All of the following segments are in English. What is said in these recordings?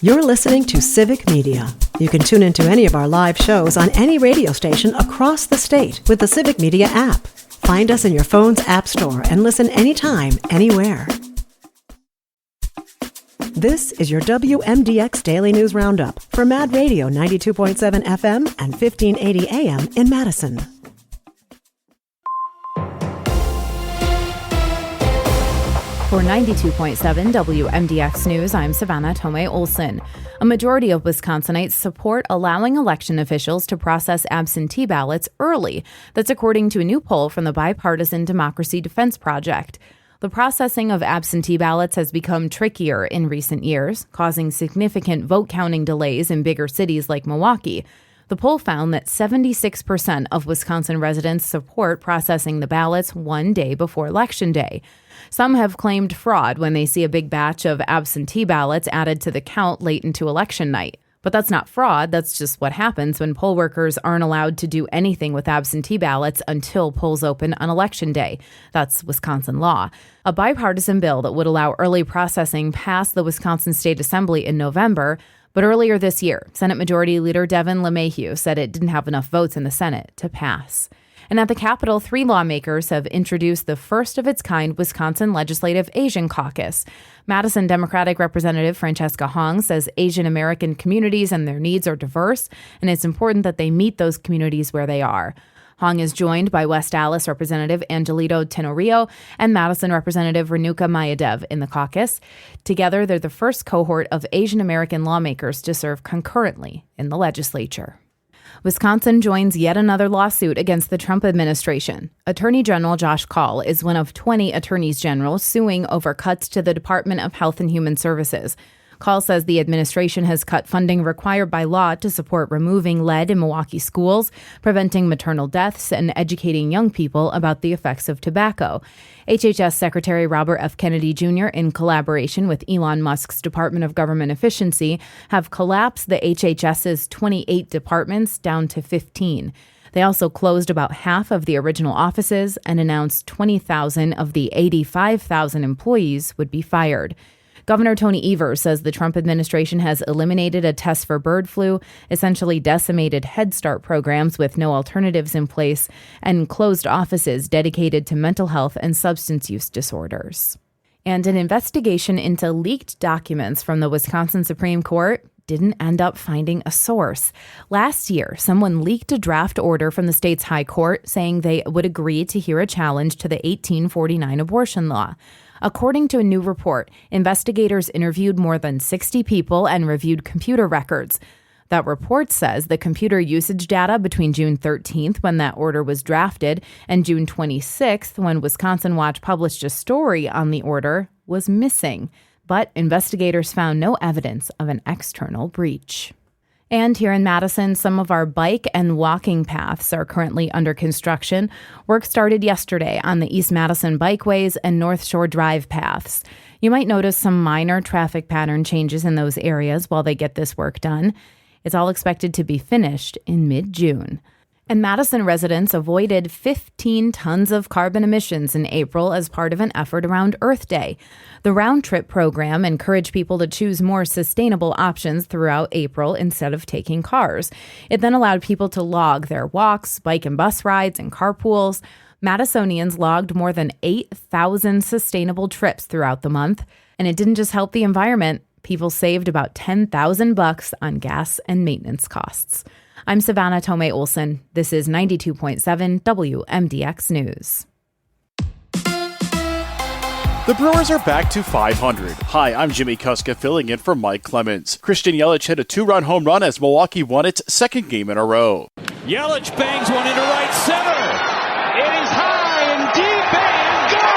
You're listening to Civic Media. You can tune into any of our live shows on any radio station across the state with the Civic Media app. Find us in your phone's app store and listen anytime, anywhere. This is your WMDX Daily News Roundup for Mad Radio 92.7 FM and 1580 AM in Madison. For 92.7 WMDX News, I'm Savannah Tomei Olson. A majority of Wisconsinites support allowing election officials to process absentee ballots early. That's according to a new poll from the Bipartisan Democracy Defense Project. The processing of absentee ballots has become trickier in recent years, causing significant vote counting delays in bigger cities like Milwaukee. The poll found that 76% of Wisconsin residents support processing the ballots one day before Election Day. Some have claimed fraud when they see a big batch of absentee ballots added to the count late into election night. But that's not fraud, that's just what happens when poll workers aren't allowed to do anything with absentee ballots until polls open on Election Day. That's Wisconsin law. A bipartisan bill that would allow early processing passed the Wisconsin State Assembly in November, but earlier this year, Senate Majority Leader Devin LeMahieu said it didn't have enough votes in the Senate to pass. And at the Capitol, 3 lawmakers have introduced the first of its kind Wisconsin Legislative Asian Caucus. Madison Democratic Representative Francesca Hong says Asian American communities and their needs are diverse, and it's important that they meet those communities where they are. Hong is joined by West Allis Representative Angelito Tenorio and Madison Representative Renuka Mayadev in the caucus. Together, they're the first cohort of Asian American lawmakers to serve concurrently in the legislature. Wisconsin joins yet another lawsuit against the Trump administration. Attorney General Josh Kaul is one of 20 attorneys general suing over cuts to the Department of Health and Human Services. Kaul says the administration has cut funding required by law to support removing lead in Milwaukee schools, preventing maternal deaths, and educating young people about the effects of tobacco. HHS Secretary Robert F. Kennedy Jr., in collaboration with Elon Musk's Department of Government Efficiency, have collapsed the HHS's 28 departments down to 15. They also closed about half of the original offices and announced 20,000 of the 85,000 employees would be fired. Governor Tony Evers says the Trump administration has eliminated a test for bird flu, essentially decimated Head Start programs with no alternatives in place, and closed offices dedicated to mental health and substance use disorders. And an investigation into leaked documents from the Wisconsin Supreme Court didn't end up finding a source. Last year, someone leaked a draft order from the state's high court saying they would agree to hear a challenge to the 1849 abortion law. According to a new report, investigators interviewed more than 60 people and reviewed computer records. That report says the computer usage data between June 13th, when that order was drafted, and June 26th, when Wisconsin Watch published a story on the order, was missing. But investigators found no evidence of an external breach. And here in Madison, some of our bike and walking paths are currently under construction. Work started yesterday on the East Madison Bikeways and North Shore Drive paths. You might notice some minor traffic pattern changes in those areas while they get this work done. It's all expected to be finished in mid-June. And Madison residents avoided 15 tons of carbon emissions in April as part of an effort around Earth Day. The Round Trip program encouraged people to choose more sustainable options throughout April instead of taking cars. It then allowed people to log their walks, bike and bus rides, and carpools. Madisonians logged more than 8,000 sustainable trips throughout the month. And it didn't just help the environment. People saved about $10,000 on gas and maintenance costs. I'm Savannah Tomei Olson. This is 92.7 WMDX News. The Brewers are back to 500. Hi, I'm Jimmy Kuska filling in for Mike Clemens. Christian Yelich hit a 2-run home run as Milwaukee won its second game in a row. Yelich bangs one into right center. It is high and deep and gone.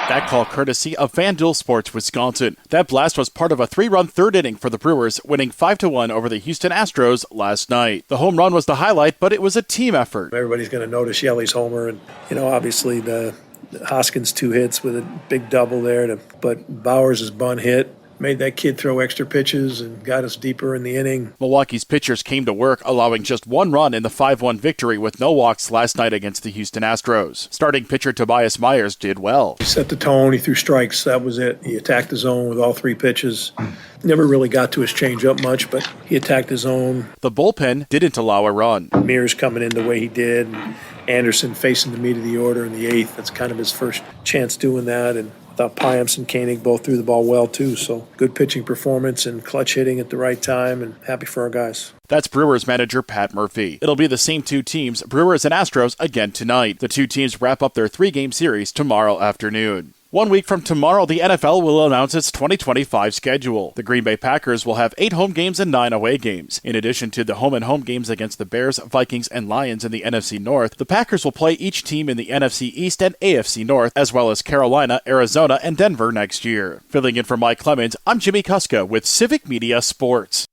That call courtesy of FanDuel Sports Wisconsin. That blast was part of a 3-run third inning for the Brewers, winning 5-1 over the Houston Astros last night. The home run was the highlight, but it was a team effort. Everybody's going to notice Yellie's homer, and obviously the Hoskins 2 hits with a big double there, but Bowers' bunt hit made that kid throw extra pitches and got us deeper in the inning. Milwaukee's pitchers came to work, allowing just one run in the 5-1 victory with no walks last night against the Houston Astros. Starting pitcher Tobias Myers did well. He set the tone, he threw strikes, that was it. He attacked the zone with all 3 pitches. Never really got to his changeup much, but he attacked his zone. The bullpen didn't allow a run. Mears coming in the way he did, and Anderson facing the meat of the order in the 8th. That's kind of his first chance doing that, and I thought Piams and Koenig both threw the ball well, too. So good pitching performance and clutch hitting at the right time, and happy for our guys. That's Brewers manager Pat Murphy. It'll be the same 2 teams, Brewers and Astros, again tonight. The 2 teams wrap up their 3-game series tomorrow afternoon. 1 week from tomorrow, the NFL will announce its 2025 schedule. The Green Bay Packers will have 8 home games and 9 away games. In addition to the home games against the Bears, Vikings, and Lions in the NFC North, the Packers will play each team in the NFC East and AFC North, as well as Carolina, Arizona, and Denver next year. Filling in for Mike Clemens, I'm Jimmy Kuska with Civic Media Sports.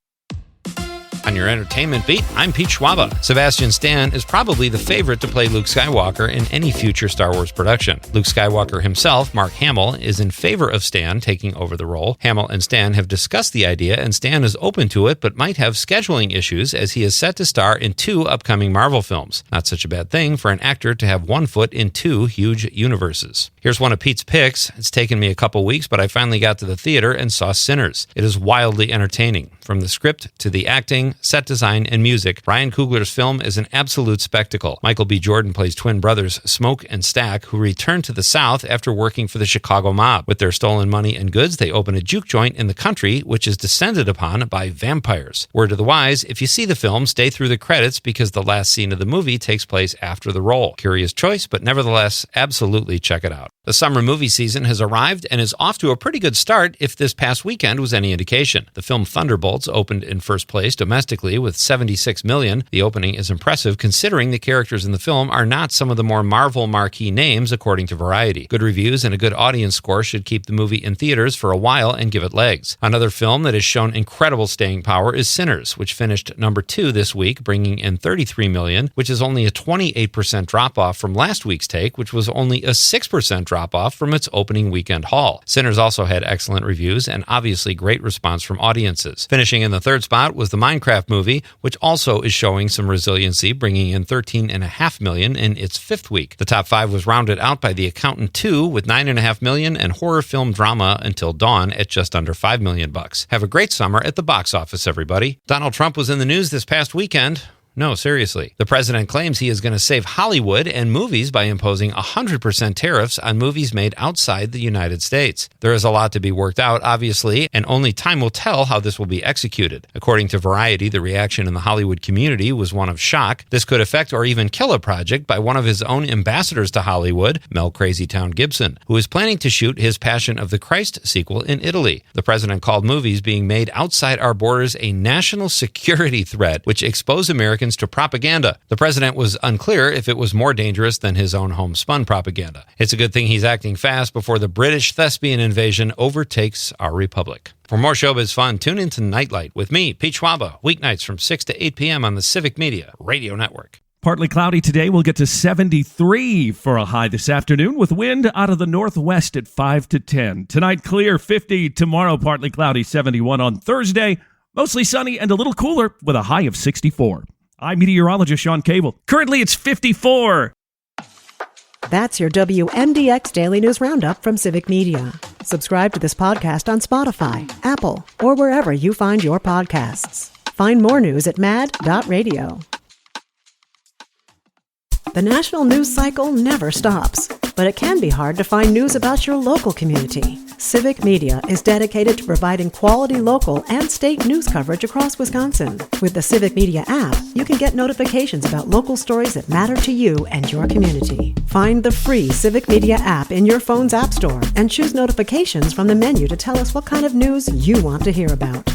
On your entertainment beat, I'm Pete Schwaba. Sebastian Stan is probably the favorite to play Luke Skywalker in any future Star Wars production. Luke Skywalker himself, Mark Hamill, is in favor of Stan taking over the role. Hamill and Stan have discussed the idea, and Stan is open to it, but might have scheduling issues as he is set to star in 2 upcoming Marvel films. Not such a bad thing for an actor to have one foot in 2 huge universes. Here's one of Pete's picks. It's taken me a couple weeks, but I finally got to the theater and saw Sinners. It is wildly entertaining. From the script to the acting, set design, and music, Ryan Coogler's film is an absolute spectacle. Michael B. Jordan plays twin brothers Smoke and Stack, who return to the South after working for the Chicago mob. With their stolen money and goods, they open a juke joint in the country, which is descended upon by vampires. Word to the wise, if you see the film, stay through the credits because the last scene of the movie takes place after the roll. Curious choice, but nevertheless, absolutely check it out. The summer movie season has arrived and is off to a pretty good start if this past weekend was any indication. The film Thunderbolts opened in first place domestically with $76 million. The opening is impressive considering the characters in the film are not some of the more Marvel marquee names, according to Variety. Good reviews and a good audience score should keep the movie in theaters for a while and give it legs. Another film that has shown incredible staying power is Sinners, which finished number 2 this week, bringing in $33 million, which is only a 28% drop-off from last week's take, which was only a 6% drop-off from its opening weekend haul. Sinners also had excellent reviews and obviously great response from audiences. Finishing in the 3rd spot was the Minecraft movie, which also is showing some resiliency, bringing in $13.5 million in its 5th week. The top 5 was rounded out by The Accountant 2 with $9.5 million and horror film drama Until Dawn at just under $5 million. Have a great summer at the box office, everybody. Donald Trump was in the news this past weekend. No, seriously. The president claims he is going to save Hollywood and movies by imposing 100% tariffs on movies made outside the United States. There is a lot to be worked out, obviously, and only time will tell how this will be executed. According to Variety, the reaction in the Hollywood community was one of shock. This could affect or even kill a project by one of his own ambassadors to Hollywood, Mel Crazytown Gibson, who is planning to shoot his Passion of the Christ sequel in Italy. The president called movies being made outside our borders a national security threat, which exposed Americans to propaganda. The president was unclear if it was more dangerous than his own homespun propaganda. It's a good thing he's acting fast before the British thespian invasion overtakes our republic. For more showbiz fun, tune into Nightlight with me, Pete Schwaba, weeknights from 6 to 8 p.m. on the Civic Media Radio Network. Partly cloudy today. We'll get to 73 for a high this afternoon with wind out of the northwest at 5 to 10. Tonight, clear 50. Tomorrow, partly cloudy 71 on Thursday. Mostly sunny and a little cooler with a high of 64. I'm meteorologist Sean Cable. Currently, it's 54. That's your WMDX Daily News Roundup from Civic Media. Subscribe to this podcast on Spotify, Apple, or wherever you find your podcasts. Find more news at mad.radio. The national news cycle never stops, but it can be hard to find news about your local community. Civic Media is dedicated to providing quality local and state news coverage across Wisconsin. With the Civic Media app, you can get notifications about local stories that matter to you and your community. Find the free Civic Media app in your phone's app store and choose notifications from the menu to tell us what kind of news you want to hear about.